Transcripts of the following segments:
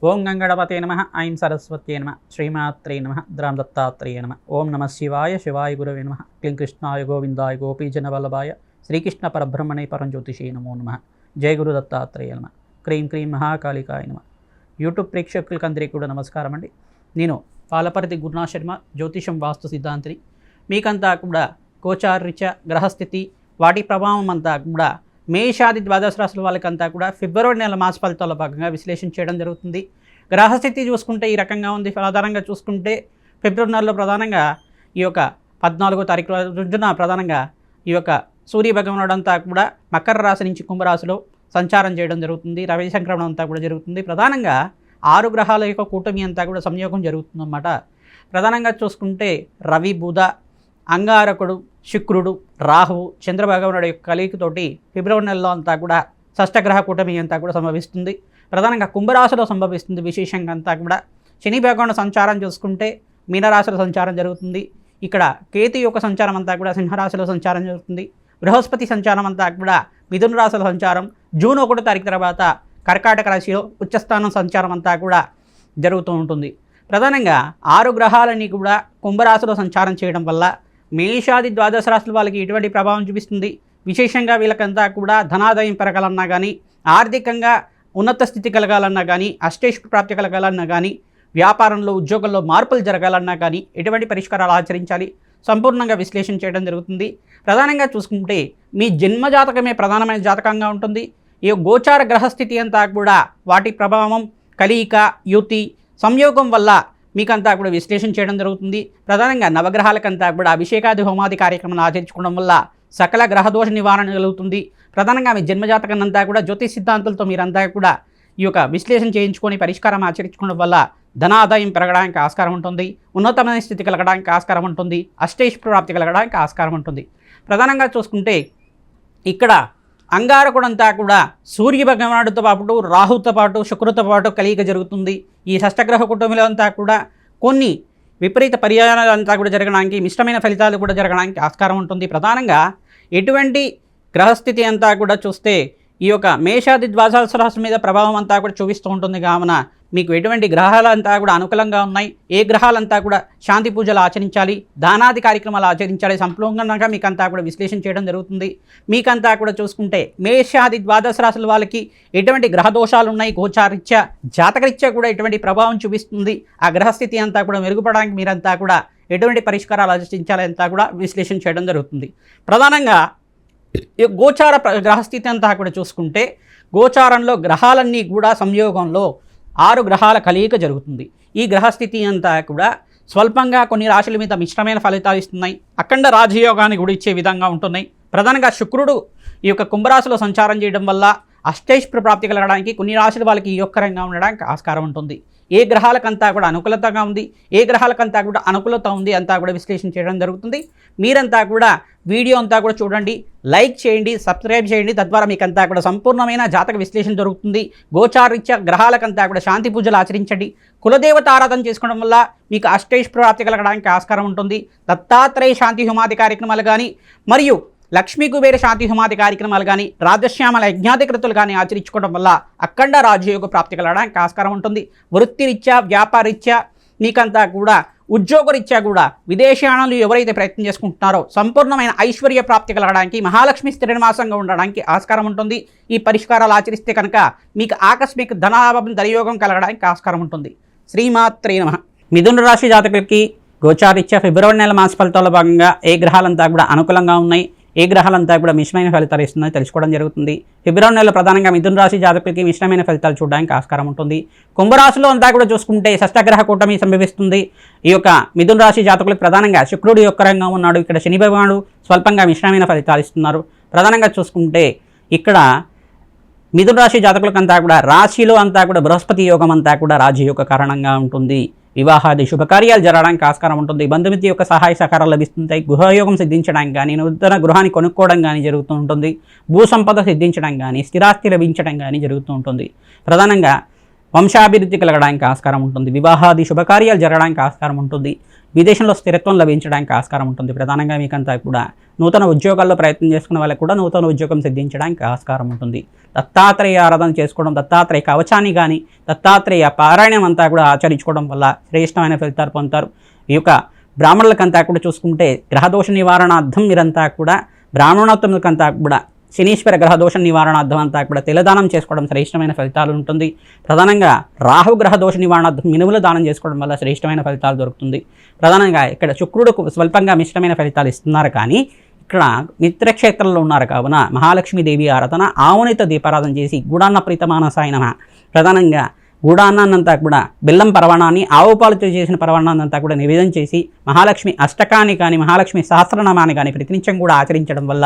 ఓం గంగణపతే నమః ఐం సరస్వత్యై నమః శ్రీమాత్రే నమః ద్రాం దత్తాత్రేయ నమః ఓం నమః శివాయ శివాయ గురవే నమః క్లీం కృష్ణాయ గోవిందాయ గోపీజనవల్లభాయ శ్రీకృష్ణ పరబ్రహ్మణే పరంజ్యోతిషే నమో నమః జయ గురు దత్తాత్రేయ నమః క్రీం క్రీం మహాకాళికాయ నమః. యూట్యూబ్ ప్రేక్షకులకు అందరికీ కూడా నమస్కారం అండి. నేను పాలపర్తి గురునాథ్ శర్మ, జ్యోతిషం వాస్తు సిద్ధాంతిని. మీకంతా కూడా గోచారరీత్యా గ్రహస్థితి వాటి ప్రభావం అంతా కూడా మేషాది ద్వాదశ రాశుల వాళ్ళకంతా కూడా ఫిబ్రవరి నెల మాస ఫలితాల్లో భాగంగా విశ్లేషణ చేయడం జరుగుతుంది. గ్రహస్థితి చూసుకుంటే ఈ రకంగా ఉంది. ఆధారంగా చూసుకుంటే ఫిబ్రవరి నెలలో ప్రధానంగా ఈ యొక్క 14వ తారీఖు రోజున ప్రధానంగా ఈ యొక్క సూర్య భగవానుడు అంతా కూడా మకర రాశి నుంచి కుంభరాశిలో సంచారం చేయడం జరుగుతుంది. రవి సంక్రమణం అంతా కూడా జరుగుతుంది. ప్రధానంగా 6 గ్రహాల యొక్క కూటమి అంతా కూడా సంయోగం జరుగుతుందన్నమాట. ప్రధానంగా చూసుకుంటే రవి, బుధ, అంగారకుడు, శుక్రుడు, రాహువు, చంద్రభగవానుడు యొక్క కలికితోటి ఫిబ్రవరి నెలలో అంతా కూడా షష్టగ్రహ కూటమి అంతా కూడా సంభవిస్తుంది. ప్రధానంగా కుంభరాశిలో సంభవిస్తుంది. విశేషంగా అంతా కూడా శని భగవానుడు సంచారం చూసుకుంటే మీనరాశిలో సంచారం జరుగుతుంది. ఇక్కడ కేతు యొక్క సంచారం అంతా కూడా సింహరాశిలో సంచారం జరుగుతుంది. బృహస్పతి సంచారం అంతా కూడా మిథున రాశిలో సంచారం, జూన్ 1వ తారీఖు తర్వాత కర్కాటక రాశిలో ఉచ్చస్థానం సంచారం అంతా కూడా జరుగుతూ ఉంటుంది. ప్రధానంగా 6 గ్రహాలన్నీ కూడా కుంభరాశిలో సంచారం చేయడం వల్ల మేషాది ద్వాదశ రాశుల వాళ్ళకి ఎటువంటి ప్రభావం చూపిస్తుంది. విశేషంగా వీళ్ళకంతా కూడా ధనాదాయం పెరగాలన్నా కానీ, ఆర్థికంగా ఉన్నత స్థితి కలగాలన్నా కానీ, అష్టైశ్వర్య ప్రాప్తి కలగాలన్నా కానీ, వ్యాపారంలో ఉద్యోగంలో మార్పులు జరగాలన్నా కానీ ఎటువంటి పరిష్కారాలు ఆచరించాలి సంపూర్ణంగా విశ్లేషణ చేయడం జరుగుతుంది. ప్రధానంగా చూసుకుంటే మీ జన్మజాతకమే ప్రధానమైన జాతకంగా ఉంటుంది. ఈ గోచార గ్రహస్థితి అంతా కూడా వాటి ప్రభావం, కలియిక, యుతి, సంయోగం వల్ల మీకంతా కూడా విశ్లేషణ చేయడం జరుగుతుంది. ప్రధానంగా నవగ్రహాలకంతా కూడా అభిషేకాది హోమాది కార్యక్రమాలు ఆచరించుకోవడం వల్ల సకల గ్రహదోష నివారణ కలుగుతుంది. ప్రధానంగా మీ జన్మజాతకం అంతా కూడా జ్యోతిష సిద్ధాంతాలతో మీరంతా కూడా ఈ యొక్క విశ్లేషణ చేయించుకొని పరిష్కారం ఆచరించుకోవడం వల్ల ధనాదాయం పెరగడానికి ఆస్కారం ఉంటుంది. ఉన్నతమైన స్థితి కలగడానికి ఆస్కారం ఉంటుంది. అష్టైశ్వర్య ప్రాప్తి కలగడానికి ఆస్కారం ఉంటుంది. ప్రధానంగా చూసుకుంటే ఇక్కడ అంగారకుడంతా కూడా సూర్య భగవానుడితో పాటు, రాహుతో పాటు, శుక్రుతో పాటు కలియిక జరుగుతుంది. ఈ షష్టగ్రహ కుటుంబంలో అంతా కూడా కొన్ని విపరీత పర్యాయాలు అంతా కూడా జరగడానికి, మిశ్రమైన ఫలితాలు కూడా జరగడానికి ఆస్కారం ఉంటుంది. ప్రధానంగా ఎటువంటి గ్రహస్థితి అంతా కూడా చూస్తే ఈ యొక్క మేషాది ద్వాదశ రాశి మీద ప్రభావం అంతా కూడా చూపిస్తూ ఉంటుంది. కావున మీకు ఎటువంటి గ్రహాలంతా కూడా అనుకూలంగా ఉన్నాయి, ఏ గ్రహాలంతా కూడా శాంతి పూజలు ఆచరించాలి, దానాది కార్యక్రమాలు ఆచరించాలి సంపూర్ణంగా మీకంతా కూడా విశ్లేషణ చేయడం జరుగుతుంది. మీకంతా కూడా చూసుకుంటే మేషాది ద్వాదశ రాశుల వాళ్ళకి ఎటువంటి గ్రహ దోషాలు ఉన్నాయి, గోచారీత్యా జాతకరీత్యా కూడా ఎటువంటి ప్రభావం చూపిస్తుంది, ఆ గ్రహస్థితి అంతా కూడా మెరుగుపడడానికి మీరంతా కూడా ఎటువంటి పరిష్కారాలు ఆచరించాలి అంతా కూడా విశ్లేషణ చేయడం జరుగుతుంది. ప్రధానంగా ఈ గోచార గ్రహస్థితి అంతా కూడా చూసుకుంటే గోచారంలో గ్రహాలన్నీ కూడా సంయోగంలో 6 గ్రహాల కలయిక జరుగుతుంది. ఈ గ్రహస్థితి అంతా కూడా స్వల్పంగా కొన్ని రాశుల మీద మిశ్రమైన ఫలితాలు ఇస్తున్నాయి. అఖండ రాజయోగాన్ని కూడా ఇచ్చే విధంగా ఉంటున్నాయి. ప్రధానంగా శుక్రుడు ఈ యొక్క కుంభరాశిలో సంచారం చేయడం వల్ల అష్టైశ్వర్య ప్రాప్తి కలగడానికి, కొన్ని రాశుల వాళ్ళకి యోగకరంగా ఉండడానికి ఆస్కారం ఉంటుంది. ఏ గ్రహాలకంతా కూడా అనుకూలతగా ఉంది, ఏ గ్రహాలకంతా కూడా అనుకూలత ఉంది అంతా కూడా విశ్లేషణ చేయడం జరుగుతుంది. మీరంతా కూడా వీడియో అంతా కూడా చూడండి, లైక్ చేయండి, సబ్స్క్రైబ్ చేయండి. తద్వారా మీకంతా కూడా సంపూర్ణమైన జాతక విశ్లేషణ జరుగుతుంది. గోచారీత్యా గ్రహాలకంతా కూడా శాంతి పూజలు ఆచరించండి. కులదేవత ఆరాధన చేసుకోవడం వల్ల మీకు అష్టైశ్వర్య ప్రాప్తి కలగడానికి ఆస్కారం ఉంటుంది. దత్తాత్రేయ శాంతి హోమాది కార్యక్రమాలు కానీ, మరియు లక్ష్మీ కుబేర శాంతి హోమాది కార్యక్రమాలు కానీ, రాజశ్యామల యజ్ఞాధికృతులు కానీ ఆచరించుకోవడం వల్ల అఖండ రాజయోగ ప్రాప్తి కలగడానికి ఆస్కారం ఉంటుంది. వృత్తిరీత్యా, వ్యాపారరీత్యా, మీకంతా కూడా ఉద్యోగరీత్యా కూడా విదేశాలను ఎవరైతే ప్రయత్నం చేసుకుంటున్నారో సంపూర్ణమైన ఐశ్వర్య ప్రాప్తి కలగడానికి, మహాలక్ష్మి స్థిరనివాసంగా ఉండడానికి ఆస్కారం ఉంటుంది. ఈ పరిష్కారాలు ఆచరిస్తే కనుక మీకు ఆకస్మిక ధనలాభం, ధనయోగం కలగడానికి ఆస్కారం ఉంటుంది. శ్రీమాత్రే నమః. మిథున రాశి జాతకులకి గోచారీత్యా ఫిబ్రవరి నెల మాస ఫలితాల్లో భాగంగా ఏ గ్రహాలంతా కూడా అనుకూలంగా ఉన్నాయి, ఏ గ్రహాలంతా కూడా మిశ్రమైన ఫలితాలు ఇస్తుందని తెలుసుకోవడం జరుగుతుంది. ఫిబ్రవరి నెలలో ప్రధానంగా మిథున రాశి జాతకులకి మిశ్రమైన ఫలితాలు చూడడానికి ఆస్కారం ఉంటుంది. కుంభరాశిలో అంతా కూడా చూసుకుంటే షష్టగ్రహ కూటమి సంభవిస్తుంది. ఈ యొక్క మిథున రాశి జాతకులకు ప్రధానంగా శుక్రుడు యొక్కరంగా ఉన్నాడు. ఇక్కడ శని భగవానుడు స్వల్పంగా మిశ్రమైన ఫలితాలు ఇస్తున్నారు. ప్రధానంగా చూసుకుంటే ఇక్కడ మిథున రాశి జాతకులకంతా కూడా రాశిలో అంతా కూడా బృహస్పతి యోగం అంతా కూడా రాజయోగ కారణంగా ఉంటుంది. వివాహాది శుభకార్యాలు జరగడానికి ఆస్కారం ఉంటుంది. బంధుమిత్రుల యొక్క సహాయ సహకారాలు లభిస్తుంటాయి. గృహయోగం సిద్ధించడానికి కానీ, నూతన గృహాన్ని కొనుక్కోవడం కానీ జరుగుతూ ఉంటుంది. భూ సంపద సిద్ధించడం కానీ, స్థిరాస్తి లభించడం కానీ జరుగుతూ ఉంటుంది. ప్రధానంగా వంశాభివృద్ధి కలగడానికి ఆస్కారం ఉంటుంది, వివాహాది శుభకార్యాలు జరగడానికి ఆస్కారం ఉంటుంది, విదేశంలో స్థిరత్వం లభించడానికి ఆస్కారం ఉంటుంది. ప్రధానంగా మీకంతా కూడా నూతన ఉద్యోగాల్లో ప్రయత్నం చేసుకున్న వాళ్ళకి కూడా నూతన ఉద్యోగం సిద్ధించడానికి ఆస్కారం ఉంటుంది. దత్తాత్రేయ ఆరాధన చేసుకోవడం, దత్తాత్రేయ కవచాన్ని కానీ దత్తాత్రేయ పారాయణం అంతా కూడా ఆచరించుకోవడం వల్ల శ్రేష్టమైన ఫలితాలు పొందుతారు. ఈ యొక్క బ్రాహ్మణులకంతా కూడా చూసుకుంటే గ్రహదోష నివారణార్థం మీరంతా కూడా బ్రాహ్మణోత్తములకంతా కూడా శనీశ్వర గ్రహదోష నివారణార్థం అంతా కూడా తిలదానం చేసుకోవడం శ్రేష్టమైన ఫలితాలు ఉంటుంది. ప్రధానంగా రాహు గ్రహదోష నివారణార్థం మినుముల దానం చేసుకోవడం వల్ల శ్రేష్టమైన ఫలితాలు దొరుకుతుంది. ప్రధానంగా ఇక్కడ శుక్రుడుకు స్వల్పంగా మిశ్రమైన ఫలితాలు ఇస్తున్నారు, కానీ ఇక్కడ మిత్రక్షేత్రంలో ఉన్నారు కావున మహాలక్ష్మీదేవి ఆరాధన, ఆవునిత దీపారాధన చేసి గుడాన్న ప్రీతమానసాయన ప్రధానంగా గూడాన్నంతా కూడా బెల్లం పరవాణాన్ని ఆవు పాలుతో చేసిన పరవాణాన్నంతా కూడా నివేదన చేసి మహాలక్ష్మి అష్టకాన్ని కానీ మహాలక్ష్మి సహస్రనామాన్ని కానీ ప్రతినిత్యం కూడా ఆచరించడం వల్ల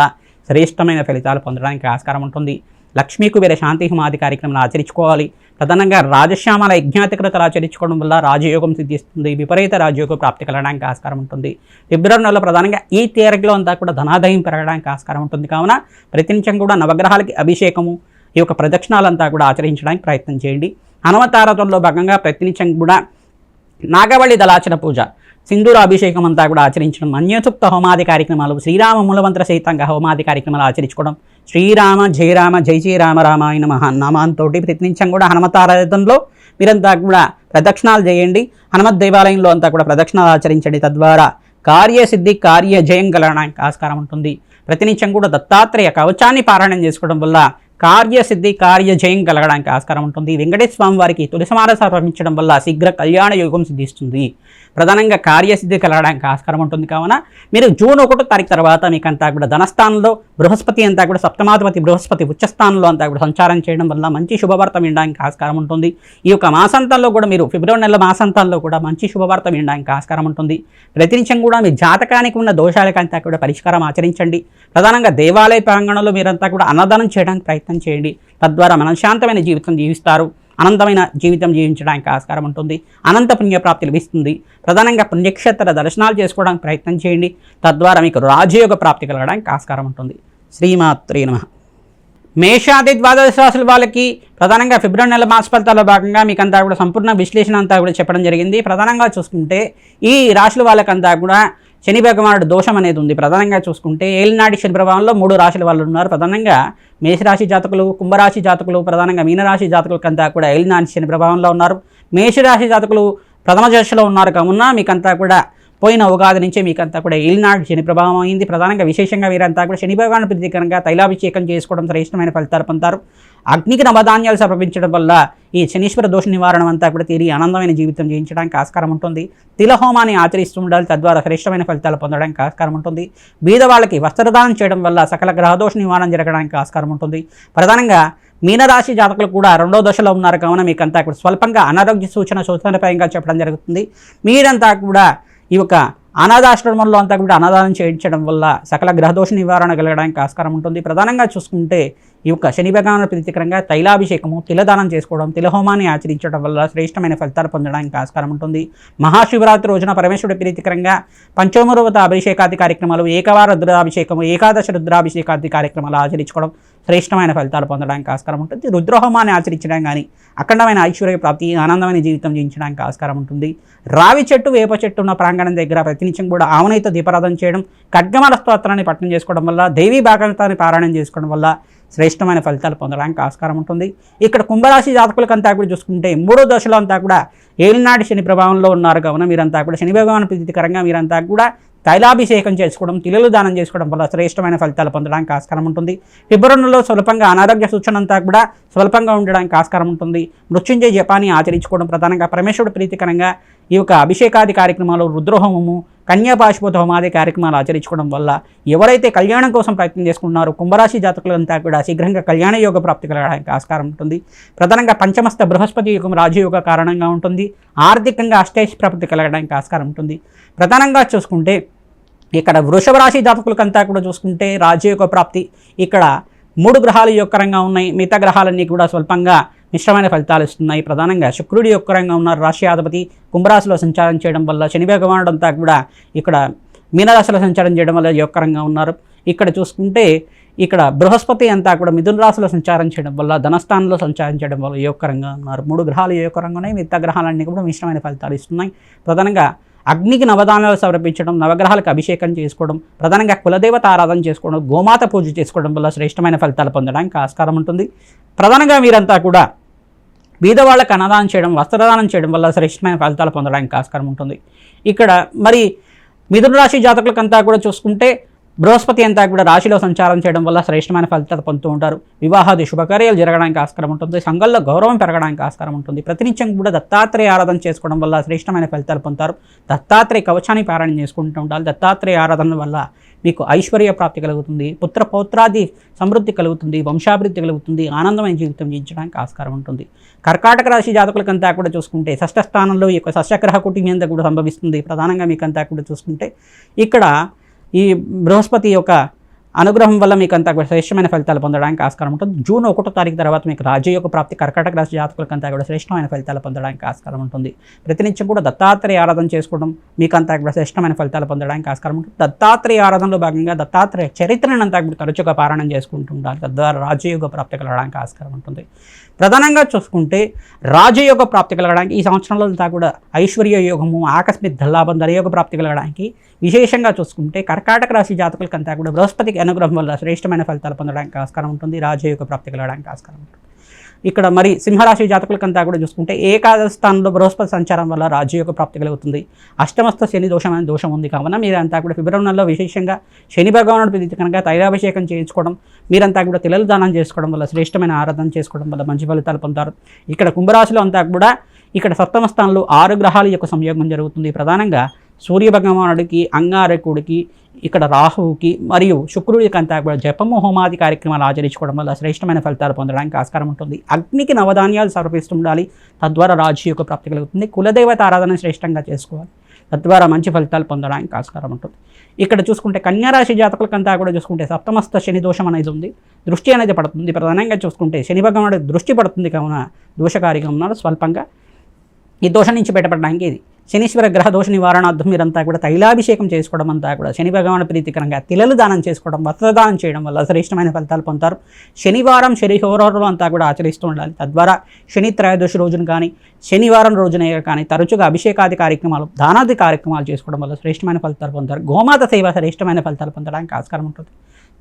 శ్రేష్టమైన ఫలితాలు పొందడానికి ఆస్కారం ఉంటుంది. లక్ష్మీ కుబేర శాంతి హోమాది కార్యక్రమాలు ఆచరించుకోవాలి. ప్రధానంగా రాజశ్యామల యజ్ఞాతికృతలు ఆచరించుకోవడం వల్ల రాజయోగం సిద్ధిస్తుంది, విపరీత రాజయోగ ప్రాప్తి కలగడానికి ఆస్కారం ఉంటుంది. ఫిబ్రవరి నెలలో ప్రధానంగా ఈ తీరగలో అంతా కూడా ధనాదాయం పెరగడానికి ఆస్కారం ఉంటుంది. కావున ప్రతినిత్యం కూడా నవగ్రహాలకి అభిషేకము, ఈ యొక్క ప్రదక్షిణాలంతా కూడా ఆచరించడానికి ప్రయత్నం చేయండి. హనుమతారాధనలో భాగంగా ప్రతినిత్యం కూడా నాగవళి దళాచన పూజ, సింధూర అభిషేకం అంతా కూడా ఆచరించడం, అన్యసూక్త హోమాది కార్యక్రమాలు, శ్రీరామ మూలమంత్ర సహితంగా హోమాది కార్యక్రమాలు ఆచరించుకోవడం, శ్రీరామ జయ రామ జై జయ రామ రామాయణ మహానామాంతో ప్రతినిత్యం కూడా హనుమతారాధనలో మీరంతా కూడా ప్రదక్షిణాలు చేయండి. హనుమత్ దేవాలయంలో అంతా కూడా ప్రదక్షిణాలు ఆచరించండి. తద్వారా కార్యసిద్ధి కార్యజయం కలగడానికి ఆస్కారం ఉంటుంది. ప్రతినిత్యం కూడా దత్తాత్రేయ కవచాన్ని పారాయణం చేసుకోవడం వల్ల కార్యసిద్ధి కార్యజయం కలగడానికి ఆస్కారం ఉంటుంది. వెంకటేశ్వర స్వామి వారికి తులసిమాల సమర్పించడం వల్ల శీఘ్ర కళ్యాణ యోగం సిద్ధిస్తుంది. ప్రధానంగా కార్యసిద్ధి కలగడానికి ఆస్కారం ఉంటుంది. కావున మీరు జూన్ 1వ తారీఖు తర్వాత మీకంతా కూడా ధనస్థానంలో బృహస్పతి అంతా కూడా సప్తమాధిపతి బృహస్పతి ఉచ్చస్థానంలో అంతా కూడా సంచారం చేయడం వల్ల మంచి శుభవార్త వినడానికి ఆస్కారం ఉంటుంది. ఈ యొక్క మాసాంతాల్లో కూడా మీరు ఫిబ్రవరి నెల మాసాంతాల్లో కూడా మంచి శుభవార్త వినడానికి ఆస్కారం ఉంటుంది. ప్రతినిత్యం కూడా మీ జాతకానికి ఉన్న దోషాలకంతా కూడా పరిష్కారం ఆచరించండి. ప్రధానంగా దేవాలయ ప్రాంగణంలో మీరంతా కూడా అన్నదానం చేయడానికి ప్రయత్నం చేయండి. తద్వారా మనశ్శాంతమైన జీవితం జీవిస్తారు. అనంతమైన జీవితం జీవించడానికి ఆస్కారం ఉంటుంది. అనంత పుణ్యప్రాప్తి లభిస్తుంది. ప్రధానంగా పుణ్యక్షేత్ర దర్శనాలు చేసుకోవడానికి ప్రయత్నం చేయండి. తద్వారా మీకు రాజయోగ ప్రాప్తి కలగడానికి ఆస్కారం ఉంటుంది. శ్రీమాత్రే నమః. మేషాది ద్వాదశ రాశుల వాళ్ళకి ప్రధానంగా ఫిబ్రవరి నెల మాస ఫలితాల్లో భాగంగా మీకంతా కూడా సంపూర్ణ విశ్లేషణ అంతా కూడా చెప్పడం జరిగింది. ప్రధానంగా చూసుకుంటే ఈ రాశుల వాళ్ళకంతా కూడా శని భగవానుడు దోషం అనేది ఉంది. ప్రధానంగా చూసుకుంటే ఏలినాటి శని ప్రభావంలో 3 రాశుల వాళ్ళు ఉన్నారు. ప్రధానంగా మేషరాశి జాతకులు, కుంభరాశి జాతకులు, ప్రధానంగా మీనరాశి జాతకులకంతా కూడా ఏలినాటి శని ప్రభావంలో ఉన్నారు. మేషరాశి జాతకులు ప్రథమ దశలో ఉన్నారు కావున మీకంతా కూడా పోయిన ఉగాది నుంచి మీకంతా కూడా ఏలినాటి శని ప్రభావం అయింది. ప్రధానంగా విశేషంగా వీరంతా కూడా శని భగవాను ప్రీతికరంగా తైలాభిషేకం చేసుకోవడం శ్రేష్టమైన ఫలితాలు పొందుతారు. అగ్నికి నవధాన్యాలు సమర్పించడం వల్ల ఈ శనీశ్వర దోష నివారణ అంతా కూడా తీరి ఆనందమైన జీవితం జీవించడానికి ఆస్కారం ఉంటుంది. తిలహోమాన్ని ఆచరిస్తూ ఉండాలి. తద్వారా శ్రేష్టమైన ఫలితాలు పొందడానికి ఆస్కారం ఉంటుంది. బీద వాళ్ళకి వస్త్రదానం చేయడం వల్ల సకల గ్రహదోష నివారణ జరగడానికి ఆస్కారం ఉంటుంది. ప్రధానంగా మీనరాశి జాతకులు కూడా 2వ దశలో ఉన్నారు కావున మీకంతా కూడా స్వల్పంగా అనారోగ్య సూచనపరంగా చెప్పడం జరుగుతుంది. మీరంతా కూడా ఈ యొక్క అనాథాశ్రమంలో అంతా కూడా అన్నదానం చేయించడం వల్ల సకల గ్రహదోష నివారణ కలగడానికి ఆస్కారం ఉంటుంది. ప్రధానంగా చూసుకుంటే ఈ యొక్క శని భగవాను ప్రీతికరంగా తైలాభిషేకము, తిలదానం చేసుకోవడం, తిలహోమాన్ని ఆచరించడం వల్ల శ్రేష్టమైన ఫలితాలు పొందడానికి ఆస్కారం ఉంటుంది. మహాశివరాత్రి రోజున పరమేశ్వరుడి ప్రీతికరంగా పంచమూర్వత అభిషేకాది కార్యక్రమాలు, ఏకవార రుద్రాభిషేకము, ఏకాదశ రుద్రాభిషేకాది కార్యక్రమాలు ఆచరించుకోవడం శ్రేష్టమైన ఫలితాలు పొందడానికి ఆస్కారం ఉంటుంది. రుద్రహోమాన్ని ఆచరించడం కానీ అఖండమైన ఐశ్వర్య ప్రాప్తి, ఆనందమైన జీవితం జీవించడానికి ఆస్కారం ఉంటుంది. రావి చెట్టు, వేప చెట్టు ఉన్న ప్రాంగణం దగ్గర ప్రతినిత్యం కూడా ఆవునైత దీపారాధన చేయడం, ఖడ్గమాల స్తోత్రాన్ని పఠనం చేసుకోవడం వల్ల, దేవీ భాగవతాన్ని పారాయణం చేసుకోవడం వల్ల శ్రేష్టమైన ఫలితాలు పొందడానికి ఆస్కారం ఉంటుంది. ఇక్కడ కుంభరాశి జాతకులకంతా కూడా చూసుకుంటే 3వ దశలో అంతా కూడా ఏలినాటి శని ప్రభావంలో ఉన్నారు కావున మీరంతా కూడా శని భగవాను ప్రీతికరంగా మీరంతా కూడా తైలాభిషేకం చేసుకోవడం, తిలలు దానం చేసుకోవడం వల్ల శ్రేష్టమైన ఫలితాలు పొందడానికి ఆస్కారం ఉంటుంది. ఫిబ్రవరి నెలలో స్వల్పంగా అనారోగ్య సూచన అంతా కూడా స్వల్పంగా ఉండడానికి ఆస్కారం ఉంటుంది. మృత్యుంజయ జపాన్ని ఆచరించుకోవడం, ప్రధానంగా పరమేశ్వరుడు ప్రీతికరంగా ఈ యొక్క అభిషేకాది కార్యక్రమాలు, రుద్రహోమము, కన్యాపాశుపత హోమాది కార్యక్రమాలు ఆచరించుకోవడం వల్ల ఎవరైతే కళ్యాణం కోసం ప్రయత్నం చేసుకుంటున్నారో కుంభరాశి జాతకులంతా కూడా శీఘ్రంగా కళ్యాణ యోగ ప్రాప్తి కలగడానికి ఆస్కారం ఉంటుంది. ప్రధానంగా పంచమస్థ బృహస్పతి యుగం రాజయోగ కారణంగా ఉంటుంది. ఆర్థికంగా అష్టైష్ ప్రాప్తి కలగడానికి ఆస్కారం ఉంటుంది. ప్రధానంగా చూసుకుంటే ఇక్కడ వృషభ రాశి జాతకులకంతా కూడా చూసుకుంటే రాజయోగ ప్రాప్తి, ఇక్కడ 3 గ్రహాలు యొక్కరంగా ఉన్నాయి. మిగతా గ్రహాలన్నీ కూడా స్వల్పంగా మిశ్రమైన ఫలితాలు ఇస్తున్నాయి. ప్రధానంగా శుక్రుడి యొక్కరంగా ఉన్నారు. రాశ్యాధిపతి కుంభరాశిలో సంచారం చేయడం వల్ల శని భగవానుడు అంతా కూడా ఇక్కడ మీనరాశిలో సంచారం చేయడం వల్ల యొక్కరంగా ఉన్నారు. ఇక్కడ చూసుకుంటే ఇక్కడ బృహస్పతి అంతా కూడా మిథున రాశిలో సంచారం చేయడం వల్ల, ధనస్థానంలో సంచారం చేయడం వల్ల యోగకరంగా ఉన్నారు. 3 గ్రహాలు యోగకరంగానే, మిగతా గ్రహాలన్నీ కూడా మిశ్రమైన ఫలితాలు ఇస్తున్నాయి. ప్రధానంగా అగ్నికి నవదానాలు సమర్పించడం, నవగ్రహాలకు అభిషేకం చేసుకోవడం, ప్రధానంగా కులదేవత ఆరాధన చేసుకోవడం, గోమాత పూజ చేసుకోవడం వల్ల శ్రేష్టమైన ఫలితాలు పొందడానికి ఆస్కారం ఉంటుంది. ప్రధానంగా మీరంతా కూడా బీదవాళ్ళకు అన్నదానం చేయడం, వస్త్రదానం చేయడం వల్ల శ్రేష్టమైన ఫలితాలు పొందడానికి ఆస్కారం ఉంటుంది. ఇక్కడ మరి మిథున రాశి జాతకులకంతా కూడా చూసుకుంటే బృహస్పతి అంతా కూడా రాశిలో సంచారం చేయడం వల్ల శ్రేష్టమైన ఫలితాలు పొందుతూ ఉంటారు. వివాహాది శుభకార్యాలు జరగడానికి ఆస్కారం ఉంటుంది. సంఘంలో గౌరవం పెరగడానికి ఆస్కారం ఉంటుంది. ప్రతినిత్యం కూడా దత్తాత్రేయ ఆరాధన చేసుకోవడం వల్ల శ్రేష్టమైన ఫలితాలు పొందుతారు. దత్తాత్రేయ కవచాన్ని పారాయణ చేసుకుంటూ ఉండాలి. దత్తాత్రేయ ఆరాధన వల్ల మీకు ఐశ్వర్య ప్రాప్తి కలుగుతుంది, పుత్ర పౌత్రాది సమృద్ధి కలుగుతుంది, వంశాభివృద్ధి కలుగుతుంది, ఆనందమైన జీవితం జీవించడానికి ఆస్కారం ఉంటుంది. కర్కాటక రాశి జాతకులకంతా కూడా చూసుకుంటే షష్ఠ స్థానంలో ఈ యొక్క సస్యగ్రహ కుటుంబం అంతా కూడా సంభవిస్తుంది. ప్రధానంగా మీకంతా కూడా చూసుకుంటే ఇక్కడ ఈ బృహస్పతి యొక్క అనుగ్రహం వల్ల మీకు అంతా కూడా శ్రేష్టమైన ఫలితాలు పొందడానికి ఆస్కారం ఉంటుంది. జూన్ 1వ తారీఖు తర్వాత మీకు రాజయోగ ప్రాప్తి కర్కాటక రాశి జాతకులకంతా కూడా శ్రేష్టమైన ఫలితాలు పొందడానికి ఆస్కారం ఉంటుంది. ప్రతినిత్యం కూడా దత్తాత్రేయ ఆరాధన చేసుకోవడం మీకంతా కూడా శ్రేష్టమైన ఫలితాలు పొందడానికి ఆస్కారం ఉంటుంది. దత్తాత్రేయ ఆరాధనలో భాగంగా దత్తాత్రేయ చరిత్రను అంతా కూడా తరచుగా పారాయణం చేసుకుంటూ ఉండాలి. తద్వారా రాజయోగ ప్రాప్తి కలగడానికి ఆస్కారం ఉంటుంది. ప్రధానంగా చూసుకుంటే రాజయోగ ప్రాప్తి కలగడానికి ఈ సంవత్సరంలో అంతా కూడా ఐశ్వర్య యోగము, ఆకస్మిక ధనలాభం, ధనయోగ ప్రాప్తి కలగడానికి విశేషంగా చూసుకుంటే కర్కాటక రాశి జాతకులకంతా కూడా బృహస్పతికి అనుగ్రహం వల్ల శ్రేష్టమైన ఫలితాలు పొందడానికి ఆస్కారం ఉంటుంది. రాజయోగ ప్రాప్తి కలగడానికి ఆస్కారం ఉంటుంది. ఇక్కడ మరి సింహరాశి జాతకులకంతా కూడా చూసుకుంటే ఏకాదశ స్థానంలో బృహస్పతి సంచారం వల్ల రాజయోగ ప్రాప్తి కలుగుతుంది. అష్టమస్థ శని దోషం అనే దోషం ఉంది కావున మీరంతా కూడా ఫిబ్రవరి నెలలో విశేషంగా శని భగవానుడి ప్రీతి కనుక తైలాభిషేకం చేయించుకోవడం, మీరంతా కూడా తిలలు దానం చేసుకోవడం వల్ల, శ్రేష్టమైన ఆరాధన చేసుకోవడం వల్ల మంచి ఫలితాలు పొందుతారు. ఇక్కడ కుంభరాశిలో అంతా కూడా ఇక్కడ సప్తమ స్థానంలో 6 గ్రహాల యొక్క సంయోగం జరుగుతుంది. ప్రధానంగా సూర్య భగవానుడికి, అంగారకుడికి, ఇక్కడ రాహువుకి మరియు శుక్రుడికి అంతా కూడా జపము హోమాది కార్యక్రమాలు ఆచరించుకోవడం వల్ల శ్రేష్టమైన ఫలితాలు పొందడానికి ఆస్కారం ఉంటుంది. అగ్నికి నవధాన్యాలు సమర్పిస్తుండాలి. తద్వారా రాజయోగ ప్రాప్తి కలుగుతుంది. కులదేవత ఆరాధన శ్రేష్టంగా చేసుకోవాలి. తద్వారా మంచి ఫలితాలు పొందడానికి ఆస్కారం ఉంటుంది. ఇక్కడ చూసుకుంటే కన్యారాశి జాతకులకంతా కూడా చూసుకుంటే సప్తమస్థ శని దోషం అనేది ఉంది. దృష్టి అనేది పడుతుంది. ప్రధానంగా చూసుకుంటే శని భగవానుడి దృష్టి పడుతుంది కావున దోషకారిగా ఉన్నాడు. స్వల్పంగా ఈ దోషం నుంచి బయటపడడానికి ఇది శనీశ్వర గ్రహ దోష నివారణార్థం మీరంతా కూడా తైలాభిషేకం చేసుకోవడం అంతా కూడా శని భగవాను ప్రీతికరంగా తిలలు దానం చేసుకోవడం, వస్త్రదానం చేయడం వల్ల శ్రేష్టమైన ఫలితాలు పొందుతారు. శనివారం శనిహోరాలు అంతా కూడా ఆచరిస్తూ ఉండాలి. తద్వారా శని త్రయోదశి రోజున కానీ శనివారం రోజున కానీ తరచుగా అభిషేకాది కార్యక్రమాలు, దానాది కార్యక్రమాలు చేసుకోవడం వల్ల శ్రేష్టమైన ఫలితాలు పొందుతారు. గోమాత సేవ శ్రేష్టమైన ఫలితాలు పొందడానికి ఆస్కారం ఉంటుంది.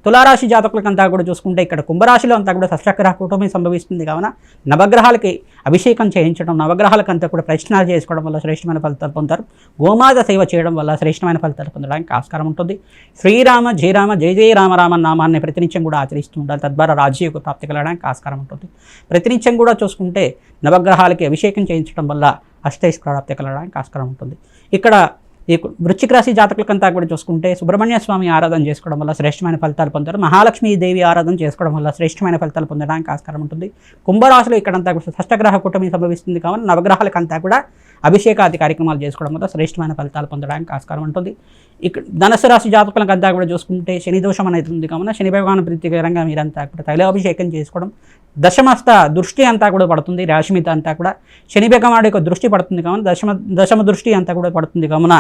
తులారాశి జాతకులకంతా కూడా చూసుకుంటే ఇక్కడ కుంభరాశిలో అంతా కూడా షష్ఠగ్రహ కూటమి సంభవిస్తుంది కావున నవగ్రహాలకి అభిషేకం చేయించడం, నవగ్రహాలకంతా కూడా ప్రశ్నలు చేసుకోవడం వల్ల శ్రేష్టమైన ఫలితాలు పొందుతారు. గోమాత సేవ చేయడం వల్ల శ్రేష్టమైన ఫలితాలు పొందడానికి ఆస్కారం ఉంటుంది. శ్రీరామ జయరామ జయ జయ రామ రామ నామాన్ని ప్రతినిత్యం కూడా ఆచరిస్తూ ఉండాలి. తద్వారా రాజయోగ ప్రాప్తి కలగడానికి ఆస్కారం ఉంటుంది. ప్రతినిత్యం కూడా చూసుకుంటే నవగ్రహాలకి అభిషేకం చేయించడం వల్ల అష్టైశ్వర్య ప్రాప్తి కలగడానికి ఆస్కారం ఉంటుంది. ఇక్కడ ఈ వృశ్చిక రాశి జాతకులకంతా కూడా చూసుకుంటే సుబ్రహ్మణ్య స్వామి ఆరాధన చేసుకోవడం వల్ల శ్రేష్టమైన ఫలితాలు పొందారు. మహాలక్ష్మీ దేవి ఆరాధన చేసుకోవడం వల్ల శ్రేష్టమైన ఫలితాలు పొందడానికి ఆస్కారం ఉంటుంది. కుంభరాశిలో ఇక్కడంతా కూడా షష్ఠగ్రహ కూటమి సంభవిస్తుంది కావున నవగ్రహాలకంతా కూడా అభిషేకాది కార్యక్రమాలు చేసుకోవడం వల్ల శ్రేష్టమైన ఫలితాలు పొందడానికి ఆస్కారం ఉంటుంది. ఇక్కడ ధనుసు రాశి జాతకులకంతా కూడా చూసుకుంటే శని దోషం అనేది ఉంది కావున శని భగవాను ప్రీతికరంగా మీరంతా కూడా తైలాభిషేకం చేసుకోవడం, దశమస్థ దృష్టి అంతా కూడా పడుతుంది. రాశి మీద అంతా కూడా శని భగవానుడి యొక్క దృష్టి పడుతుంది కావున దశమ దృష్టి అంతా కూడా పడుతుంది కావున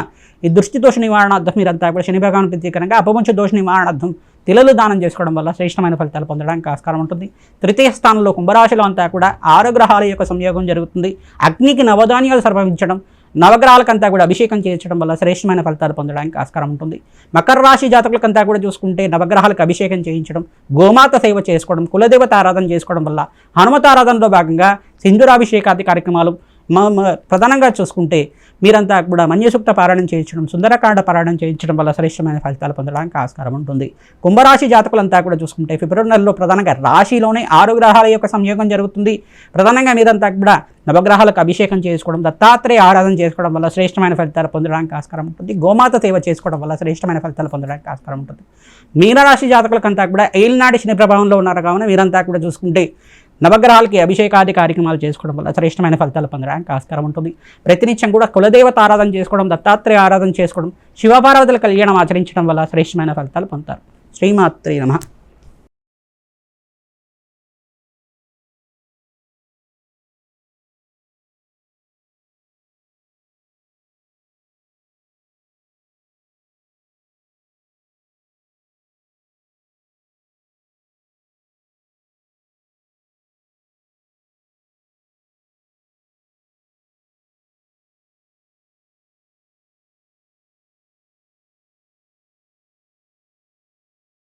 ఈ దృష్టి దోష నివారణార్థం మీరంతా కూడా శని భగవాను ప్రీతికరంగా అపవంచ దోష నివారణార్థం తిలలు దానం చేసుకోవడం వల్ల శ్రేష్టమైన ఫలితాలు పొందడానికి ఆస్కారం ఉంటుంది. తృతీయ స్థానంలో కుంభరాశిలో అంతా కూడా 6 గ్రహాల యొక్క సంయోగం జరుగుతుంది. అగ్నికి నవధాన్యాలు సమర్పించడం, నవగ్రహాలకంతా కూడా అభిషేకం చేయించడం వల్ల శ్రేష్టమైన ఫలితాలు పొందడానికి ఆస్కారం ఉంటుంది. మకర రాశి జాతకులకంతా కూడా చూసుకుంటే నవగ్రహాలకు అభిషేకం చేయించడం, గోమాత సేవ చేసుకోవడం, కులదేవత ఆరాధన చేసుకోవడం వల్ల హనుమత ఆరాధనలో భాగంగా సింధూరాభిషేకాది కార్యక్రమాలు, ప్రధానంగా చూసుకుంటే మీరంతా కూడా మన్యసూక్త పారాయణం చేయించడం, సుందరకాండ పారాయణం చేయించడం వల్ల శ్రేష్టమైన ఫలితాలు పొందడానికి ఆస్కారం ఉంటుంది. కుంభరాశి జాతకులంతా కూడా చూసుకుంటే ఫిబ్రవరి నెలలో ప్రధానంగా రాశిలోనే 6 గ్రహాల యొక్క సంయోగం జరుగుతుంది. ప్రధానంగా మీరంతా కూడా నవగ్రహాలకు అభిషేకం చేసుకోవడం, దత్తాత్రేయ ఆరాధన చేసుకోవడం వల్ల శ్రేష్టమైన ఫలితాలు పొందడానికి ఆస్కారం ఉంటుంది. గోమాత సేవ చేసుకోవడం వల్ల శ్రేష్టమైన ఫలితాలు పొందడానికి ఆస్కారం ఉంటుంది. మీనరాశి జాతకులకంతా కూడా ఏలినాటి శని ప్రభావంలో ఉన్నారు కావున వీరంతా కూడా చూసుకుంటే నవగ్రహాలకి అభిషేకాది కార్యక్రమాలు చేసుకోవడం వల్ల శ్రేష్టమైన ఫలితాలు పొందడానికి ఆస్కారం ఉంటుంది. ప్రతినిత్యం కూడా కులదేవత ఆరాధన చేసుకోవడం, దత్తాత్రేయ ఆరాధన చేసుకోవడం, శివపార్వతుల కళ్యాణం ఆచరించడం వల్ల శ్రేష్టమైన ఫలితాలు పొందుతారు. శ్రీమాత్రే నమః.